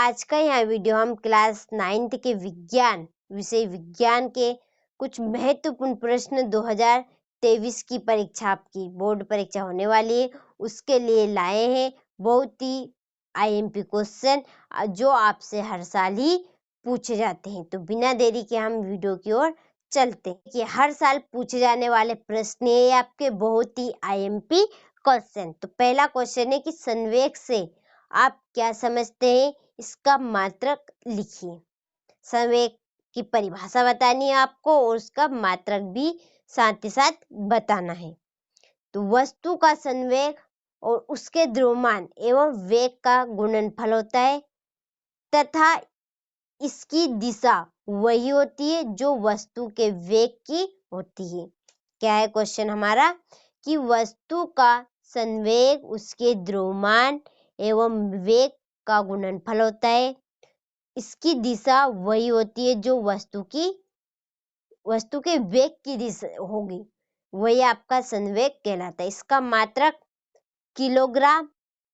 आज का यह वीडियो हम क्लास 9th के विज्ञान विषय विज्ञान के कुछ महत्वपूर्ण प्रश्न 2023 की परीक्षा, आपकी बोर्ड परीक्षा होने वाली है, उसके लिए लाए हैं। बहुत ही IMP क्वेश्चन जो आपसे हर साल ही पूछे जाते हैं। तो बिना देरी के हम वीडियो की ओर चलते हैं कि हर साल पूछे जाने वाले प्रश्न है आपके, बहुत ही IMP क्वेश्चन। तो पहला क्वेश्चन है कि संवेग से आप क्या समझते हैं, इसका मात्रक लिखिए। संवेग की परिभाषा बतानी है आपको और उसका मात्रक भी साथ ही साथ बताना है। तो वस्तु का संवेग और उसके द्रव्यमान एवं वेग का गुणनफल होता है तथा इसकी दिशा वही होती है जो वस्तु के वेग की होती है। क्या है क्वेश्चन हमारा कि वस्तु का संवेग उसके द्रव्यमान एवं वेग का गुणनफल होता है, इसकी दिशा वही होती है जो वस्तु के वेग की दिशा होगी, वही आपका संवेग कहलाता है। इसका मात्रक किलोग्राम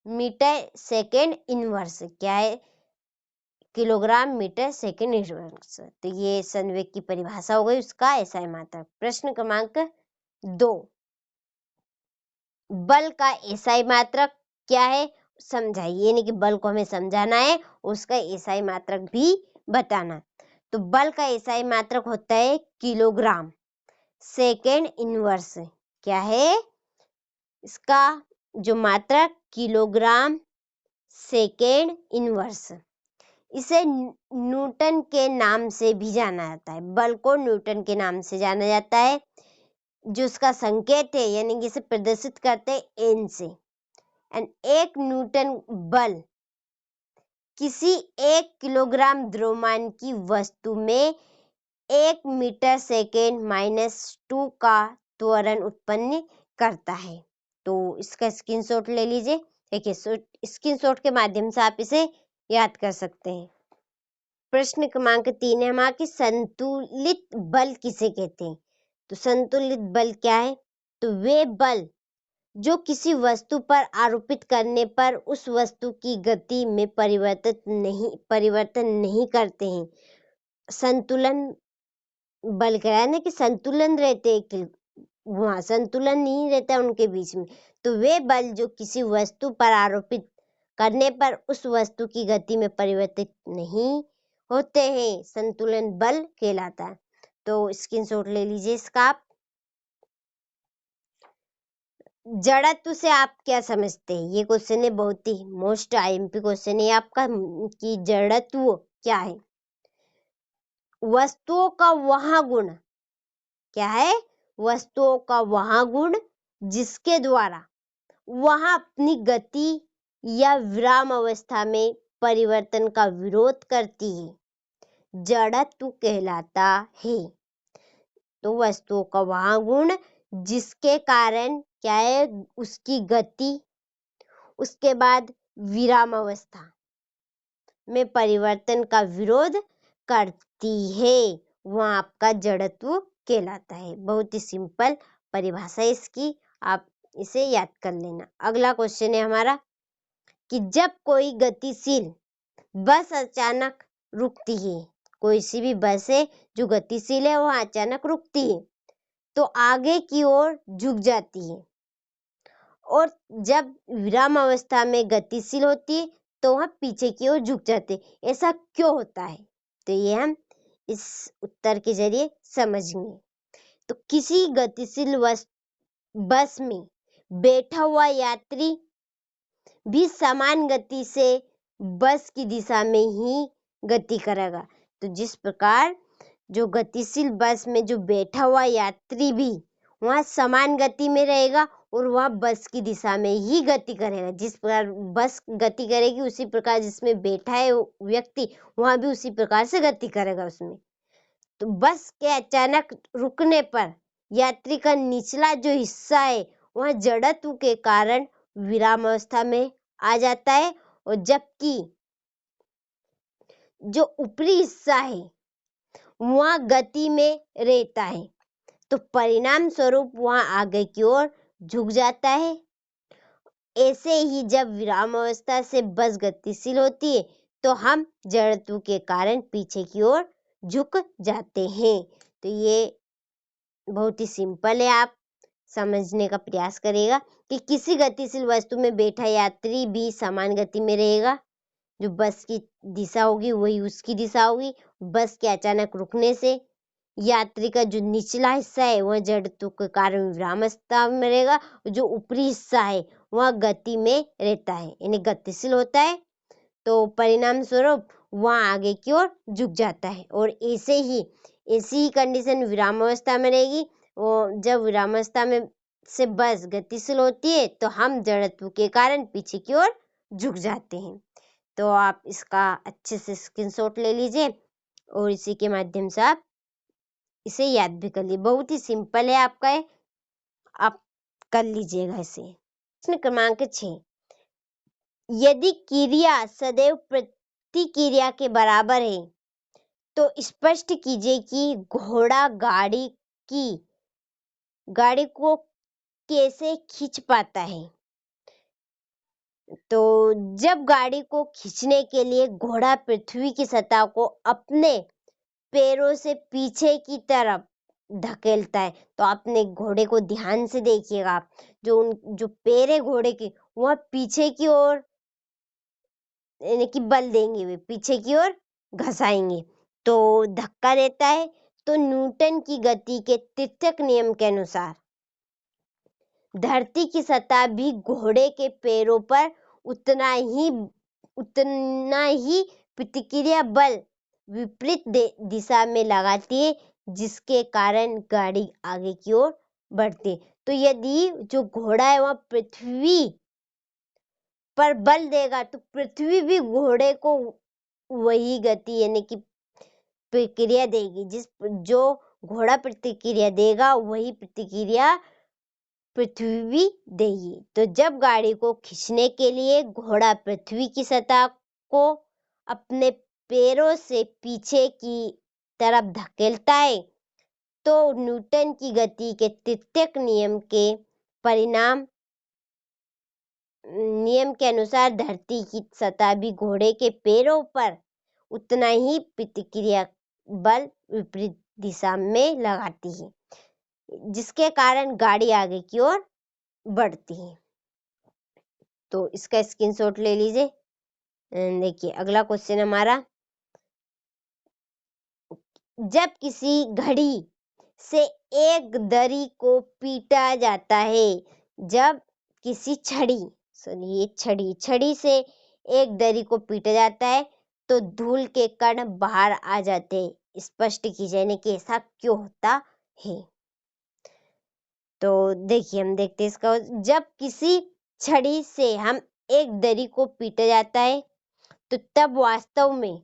मीटर सेकेंड इनवर्स। क्या है? Kilogram metre second inverse. तो ये संवेग की परिभाषा हो गई, उसका SI मात्रक। प्रश्न क्रमांक 2, बल का SI मात्रक क्या है समझाइए, यानी कि बल को हमें समझाना है, उसका SI मात्रक भी बताना। तो बल का SI मात्रक होता है किलोग्राम सेकेंड इनवर्स। क्या है इसका जो मात्रक? Kilogram second inverse. इसे न्यूटन के नाम से भी जाना जाता है, बल को न्यूटन के नाम से जाना जाता है। जो इसका संकेत है यानी कि इसे प्रदर्शित करते हैं N से। एक न्यूटन बल किसी 1 किलोग्राम द्रव्यमान की वस्तु में 1 मीटर सेकेंड -2 का त्वरण उत्पन्न करता है। तो इसका स्क्रीनशॉट ले लीजिए। देखिए, स्क्रीनशॉट के माध्यम से आप इसे याद कर सकते हैं। प्रश्न क्रमांक 3 है हमारा कि संतुलित बल किसे कहते हैं। तो संतुलित बल क्या है? तो वे बल जो किसी वस्तु पर आरोपित करने पर उस वस्तु की गति में परिवर्तन नहीं करते हैं। संतुलन बल कह रहा है ना कि संतुलन रहते, वहां संतुलन नहीं रहता उनके बीच में। तो वे बल जो किसी वस्तु पर आरोपित करने पर उस वस्तु की गति में परिवर्तित नहीं होते हैं, संतुलन बल कहलाता है। तो स्क्रीनशॉट ले लीजिए इसका आप। जड़त्व से आप क्या समझते हैं? ये क्वेश्चन है, बहुत ही मोस्ट IMP क्वेश्चन है आपका कि जड़त्व क्या है। वस्तुओं का वह गुण क्या है? वस्तुओं का वह गुण जिसके द्वारा वह अपनी गति या विराम अवस्था में परिवर्तन का विरोध करती है, जड़त्व कहलाता है। तो वस्तुओं का वह गुण जिसके कारण क्या है? उसकी गति, उसके बाद विराम अवस्था में परिवर्तन का विरोध करती है, वह आपका जड़त्व कहलाता है। बहुत ही सिंपल परिभाषा है इसकी, आप इसे याद कर लेना। अगला क्वेश्चन है हमारा कि जब कोई गतिशील बस अचानक रुकती है, कोई सी भी बस है जो गतिशील है वह अचानक रुकती है तो आगे की ओर झुक जाती है, और जब विराम अवस्था में गतिशील होती है तो वह पीछे की ओर झुक जाते। ऐसा क्यों होता है? तो ये हम इस उत्तर के जरिए समझेंगे। तो किसी गतिशील बस में बैठा हुआ यात्री भी समान गति से बस की दिशा में ही गति करेगा। तो जिस प्रकार जो गतिशील बस में जो बैठा हुआ यात्री भी वहाँ समान गति में रहेगा और वह बस की दिशा में ही गति करेगा। जिस प्रकार बस गति करेगी उसी प्रकार जिसमें बैठा है व्यक्ति वहाँ भी उसी प्रकार से गति करेगा उसमें। तो बस के अचानक रुकने पर यात्री का निचला जो हिस्सा है वह जड़त्व के कारण विराम अवस्था में आ जाता है, और जबकि जो ऊपरी हिस्सा है वह गति में रहता है, तो परिणाम स्वरूप वह आगे की ओर झुक जाता है। ऐसे ही जब विराम अवस्था से बस गतिशील होती है तो हम जड़त्व के कारण पीछे की ओर झुक जाते हैं। तो ये बहुत ही सिंपल है, आप समझने का प्रयास करेगा कि किसी गतिशील वस्तु में बैठा यात्री भी समान गति में रहेगा। जो बस की दिशा होगी वही उसकी दिशा होगी। बस के अचानक रुकने से यात्री का जो निचला हिस्सा है वह जड़त्व के कारण विरामावस्था में रहेगा, जो ऊपरी हिस्सा है वह गति में रहता है, यानी गतिशील होता है। तो परिणाम स्वरूप वह आगे की ओर झुक जाता है। और ऐसी ही कंडीशन विरामावस्था में रहेगी। जब विरामावस्था में से बस गतिशील होती है तो हम जड़त्व के कारण पीछे की ओर झुक जाते हैं। तो आप इसका अच्छे से स्क्रीनशॉट ले लीजिए और इसी के माध्यम से आप इसे याद भी कर लीजिए। बहुत ही सिंपल है आपका है, आप कर लीजिएगा इसे। प्रश्न क्रमांक 6, यदि क्रिया सदैव प्रतिक्रिया के बराबर है तो स्पष्ट कीजिए कि घोड़ा गाड़ी को कैसे खींच पाता है। तो जब गाड़ी को खींचने के लिए घोड़ा पृथ्वी की सतह को अपने पैरों से पीछे की तरफ धकेलता है, तो आपने घोड़े को ध्यान से देखिएगा, आप जो पैर है घोड़े के वह पीछे की ओर यानी कि बल देंगे, वे पीछे की ओर घसाएंगे तो धक्का देता है। तो न्यूटन की गति के तृतीयक नियम के अनुसार धरती की सतह भी घोड़े के पैरों पर उतना ही प्रतिक्रिया बल विपरीत दिशा में लगाती है, जिसके कारण गाड़ी आगे की ओर बढ़ती है। तो यदि जो घोड़ा है वह पृथ्वी पर बल देगा तो पृथ्वी भी घोड़े को वही गति यानी कि प्रतिक्रिया देगी। जो घोड़ा प्रतिक्रिया देगा वही प्रतिक्रिया पृथ्वी भी देगी। तो जब गाड़ी को खींचने के लिए घोड़ा पृथ्वी की सतह को अपने पैरों से पीछे की तरफ धकेलता है तो न्यूटन की गति के तृतीयक नियम के अनुसार धरती की सतह भी घोड़े के पैरों पर उतना ही प्रतिक्रिया बल विपरीत दिशा में लगाती है, जिसके कारण गाड़ी आगे की ओर बढ़ती है। तो इसका स्क्रीनशॉट ले लीजिए। देखिए अगला क्वेश्चन हमारा, जब किसी घड़ी से एक दरी को पीटा जाता है, जब किसी छड़ी से एक दरी को पीटा जाता है तो धूल के कण बाहर आ जाते हैं। स्पष्ट कीजिए यानी कि ऐसा क्यों होता है। तो देखिए हम देखते हैं इसका, जब किसी छड़ी से हम एक दरी को पीटा जाता है तो तब वास्तव में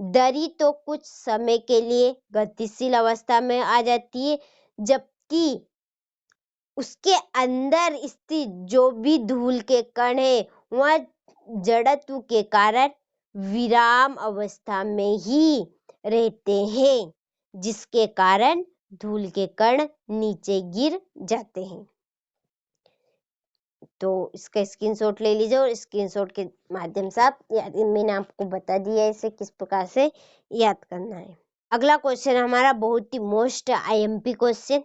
दरी तो कुछ समय के लिए गतिशील अवस्था में आ जाती है, जबकि उसके अंदर स्थित जो भी धूल के कण है वह जड़त्व के कारण विराम अवस्था में ही रहते हैं, जिसके कारण धूल के कण नीचे गिर जाते हैं। तो इसका स्क्रीनशॉट ले लीजिए और स्क्रीनशॉट के माध्यम से आप मैंने आपको बता दिया है इसे किस प्रकार से याद करना है। अगला क्वेश्चन हमारा बहुत ही मोस्ट आईएमपी क्वेश्चन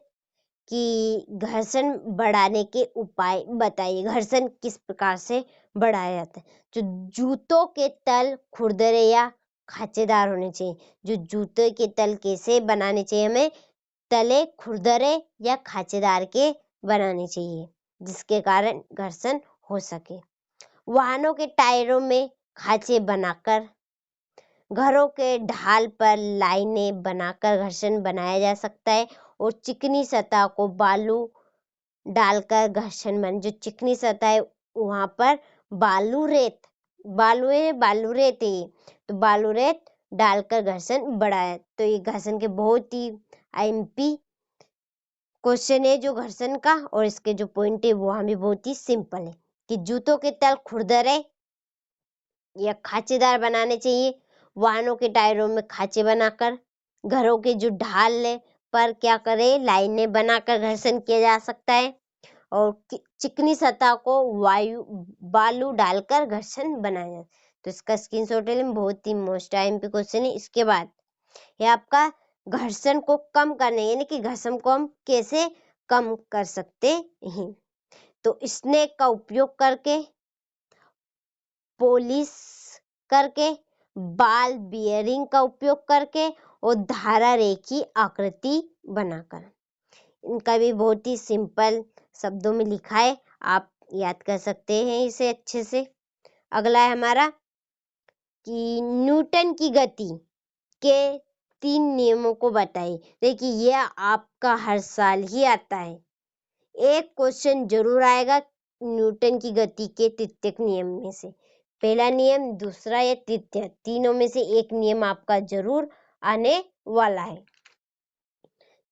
कि घर्षण बढ़ाने के उपाय बताइए। घर्षण किस प्रकार से बढ़ाया जाता है। जो जूतों के तल खुरदरे या खांचेदार होने चाहिए। जो जूते के तल कैसे बनाने चाहिए, हमें तले खुरदरे या खांचेदार के बनाने चाहिए, जिसके कारण घर्षण हो सके। वाहनों के टायरों में खांचे बनाकर, घरों के ढाल पर लाइनें बनाकर घर्षण बनाया जा सकता है। और चिकनी सतह को बालू डालकर घर्षण जो चिकनी सतह है वहां पर बालू रेत है तो बालू रेत डालकर घर्षण बढ़ाया। तो ये घर्षण के बहुत ही आईएमपी क्वेश्चन है जो घर्षण का, और इसके जो पॉइंट है वो हमें बहुत ही सिंपल है कि जूतों के तल खुरदरे या खांचेदार बनाने चाहिए। वाहनों के टायरों में खांचे बनाकर, घरों के जो ढाल पर क्या करें लाइनें बनाकर घर्षण किया जा सकता है। और चिकनी सतह को बालू डालकर घर्षण बनाया। तो इसका स्क्रीनशॉट ले लें, बहुत ही मोस्ट आईएमपी क्वेश्चन है। इसके बाद ये आपका घर्षण को कम करने, यानी कि घर्षण को हम कैसे कम कर सकते हैं। तो स्नेक का उपयोग करके, पॉलिश करके, बाल बियरिंग का उपयोग करके और धारा रेखी आकृति बनाकर। इनका भी बहुत ही सिंपल शब्दों में लिखा है, आप याद कर सकते हैं इसे अच्छे से। अगला है हमारा कि न्यूटन की गति के 3 नियमों को बताइए। देखिए ये आपका हर साल ही आता है, एक क्वेश्चन जरूर आएगा न्यूटन की गति के तृतीयक नियम में से। पहला नियम, दूसरा या तृतीय, तीनों में से एक नियम आपका जरूर आने वाला है।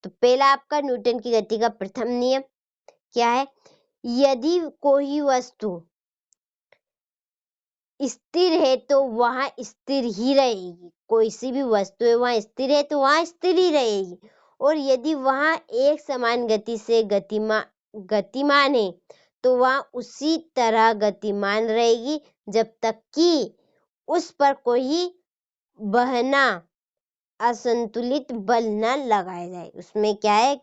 तो पहला आपका न्यूटन की गति का प्रथम नियम क्या है? यदि कोई वस्तु स्थिर है तो वहां स्थिर ही रहेगी। कोई सी भी वस्तु है वहां स्थिर है तो वहां स्थिर ही रहेगी। और यदि वहां एक समान गति से गतिमान है तो वहां उसी तरह गतिमान रहेगी जब तक कि उस पर कोई बहना असंतुलित बल न लगाया जाए। उसमें क्या है?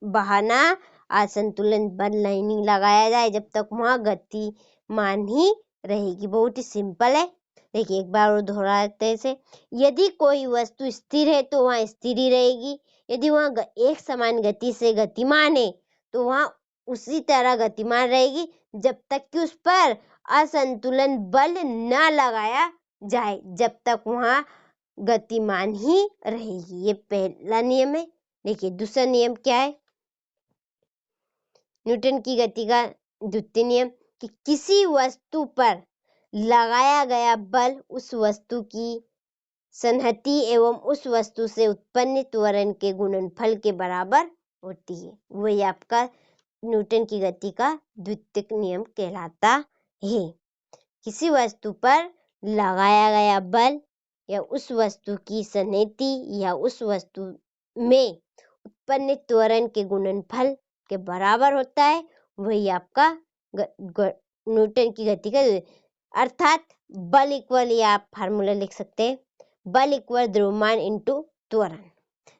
बहाना असंतुलन बल नहीं लगाया जाए, जब तक वहां गतिमान ही रहेगी। बहुत ही सिंपल है। देखिए एक बार और दोहराते हैं इसे। यदि कोई वस्तु स्थिर है तो वहां स्थिर ही रहेगी। यदि वहां एक समान गति से गतिमान है तो वहां उसी तरह गतिमान रहेगी जब तक कि उस पर असंतुलन बल न लगाया जाए, जब तक वहां गतिमान ही रहेगी। ये पहला नियम है। देखिए दूसरा नियम क्या है न्यूटन की गति का द्वितीय नियम, कि किसी वस्तु पर लगाया गया बल उस वस्तु की संहति एवं उस वस्तु से उत्पन्न त्वरण के गुणनफल के बराबर होती है। वही आपका न्यूटन की गति का द्वितीयक नियम कहलाता है। किसी वस्तु पर लगाया गया बल या उस वस्तु की संहति या उस वस्तु में उत्पन्न त्वरण के गुणनफल के बराबर होता है, वही आपका न्यूटन की गति का। अर्थात बल इक्वल, या आप फार्मूला लिख सकते हैं, बल इक्वल द्रव्यमान इंटू त्वरण।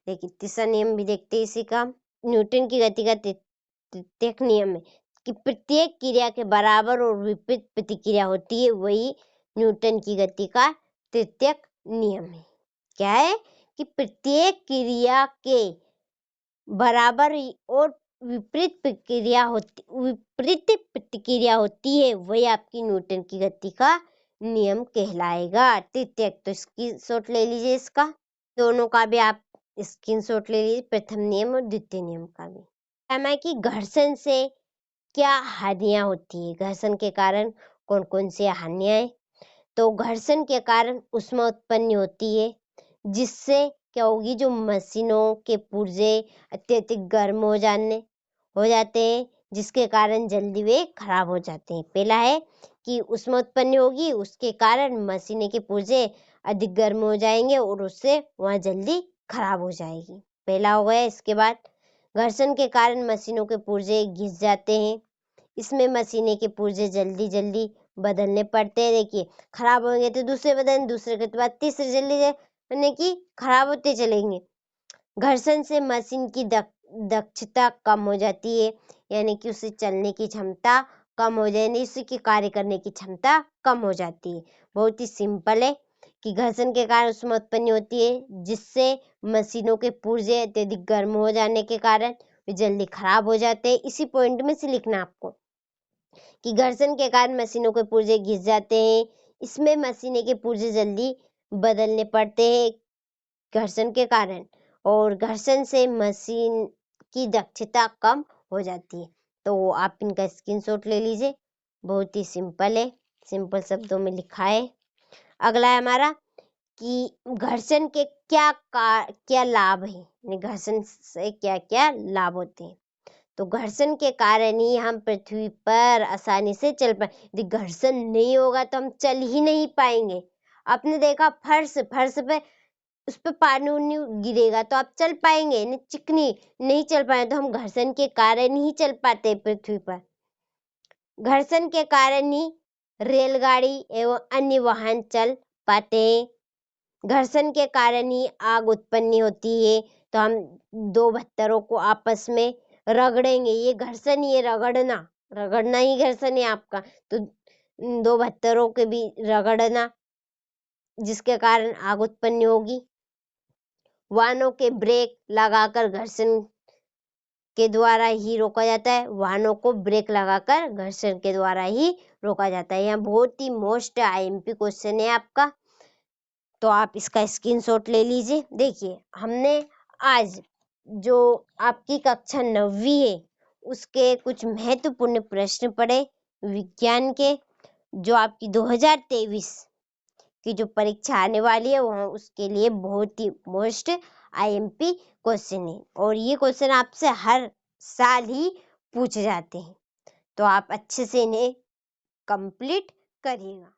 देखिए तीसरा नियम भी देखते हैं इसी का। न्यूटन की गति का तृतीयक नियम है कि प्रत्येक क्रिया के बराबर और विपरीत प्रतिक्रिया होती है, वही न्यूटन की गति का तृतीयक नियम है। क्या है? कि प्रत्येक क्रिया के बराबर और विपरीत प्रतिक्रिया होती है, वही आपकी न्यूटन की गति का नियम कहलाएगा तृतीयक। तो स्क्रीनशॉट ले लीजिए इसका, दोनों का भी आप स्क्रीनशॉट ले लीजिए, प्रथम नियम और द्वितीय नियम का भी। है कि घर्षण से क्या हानियां होती है, घर्षण के कारण कौन कौन सी हानियां है। तो घर्षण के कारण ऊष्मा उत्पन्न होती है, जिससे क्या होगी, जो मशीनों के पुर्जे अत्यधिक गर्म हो जाते हैं, जिसके कारण जल्दी वे खराब हो जाते हैं। पहला है कि ऊष्मा उत्पन्न होगी, उसके कारण मशीनों के पुर्जे अधिक गर्म हो जाएंगे और उससे वहां जल्दी खराब हो जाएगी। पहला हो गया। इसके बाद घर्षण के कारण मशीनों के पुर्जे घिस जाते हैं, इसमें मशीनें के पुर्जे जल्दी जल्दी बदलने पड़ते हैं। देखिए खराब होंगे तो दूसरे बदल, दूसरे के बाद तीसरे, जल्दी यानी कि खराब होते चलेंगे। घर्षण से मशीन की दक्षता कम हो जाती है, यानी कि उसे चलने की क्षमता कम हो जाए, उसकी कार्य करने की क्षमता कम हो जाती है। बहुत ही सिंपल है कि घर्षण के कारण ऊष्मा उत्पन्न होती है, जिससे मशीनों के पुर्जे अत्यधिक गर्म हो जाने के कारण वे जल्दी खराब हो जाते हैं। इसी पॉइंट में से लिखना आपको कि घर्षण के कारण मशीनों के पुर्जे घिस जाते हैं, इसमें मशीनें के पुर्जे जल्दी बदलने पड़ते हैं घर्षण के कारण, और घर्षण से मशीन की दक्षता कम हो जाती है। तो आप इनका स्क्रीनशॉट ले लीजिए, बहुत ही सिंपल है, सिंपल शब्दों में लिखा है। अगला है हमारा कि घर्षण के क्या लाभ है, घर्षण से क्या क्या लाभ होते हैं। तो घर्षण के कारण ही हम पृथ्वी पर आसानी से चल पाए। यदि घर्षण नहीं होगा तो हम चल ही नहीं पाएंगे। आपने देखा फर्श पे उस पर पानी गिरेगा तो आप चल पाएंगे? नहीं, चिकनी नहीं चल पाए। तो हम घर्षण के कारण ही चल पाते पृथ्वी पर। घर्षण के कारण ही रेलगाड़ी एवं अन्य वाहन चल पाते हैं। घर्षण के कारण ही आग उत्पन्न होती है। तो हम दो पत्थरों को आपस में रगड़ेंगे, ये घर्षण, ये रगड़ना ही घर्षण है आपका। तो दो पत्थरों के भी रगड़ना, जिसके कारण आग उत्पन्न होगी। वाहनों के ब्रेक लगाकर घर्षण के द्वारा ही रोका जाता है। वाहनों को ब्रेक लगाकर घर्षण के द्वारा ही रोका जाता है। यह बहुत ही मोस्ट आईएमपी क्वेश्चन है आपका, तो आप इसका स्क्रीनशॉट ले लीजिए। देखिए, हमने आज जो आपकी कक्षा 9वीं है उसके कुछ महत्वपूर्ण प्रश्न पढ़े विज्ञान के, जो आपकी 2023 की जो परीक्षा आने वाली है वह उसके लिए बहुत ही मोस्ट आईएमपी क्वेश्चन है, और ये क्वेश्चन आपसे हर साल ही पूछे जाते हैं। तो आप अच्छे से इन्हें कंप्लीट करिएगा।